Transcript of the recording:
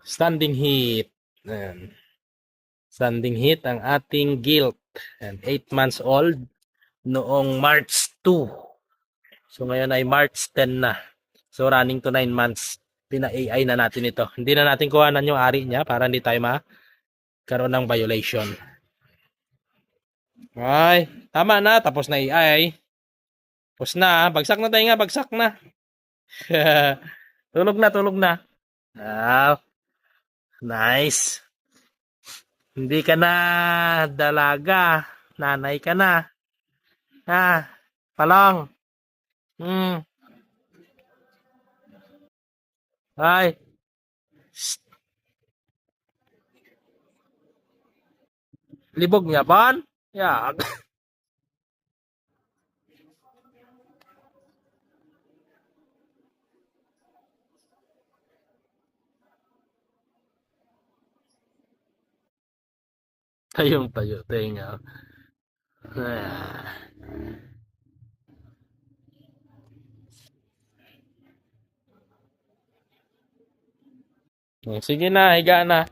Standing heat. Ayan. Standing heat ang ating gilt. And 8 months old noong March 2. So ngayon ay March 10 na. So running to 9 months. Pina-AI na natin ito. Hindi na natin kuhanan yung ari niya para hindi tayo magkaroon ng violation. Ay, tama na. Tapos na AI. Tapos na. Bagsak na tayo nga. Bagsak na. Tulog na, tulog na. Ah, nice. Hindi ka na dalaga. Nanay ka na. Ah, palong. Hmm. Ay. Libog niya ban? Yeah. Tayong tayo. Tinga. Ah. Sige na, higa na.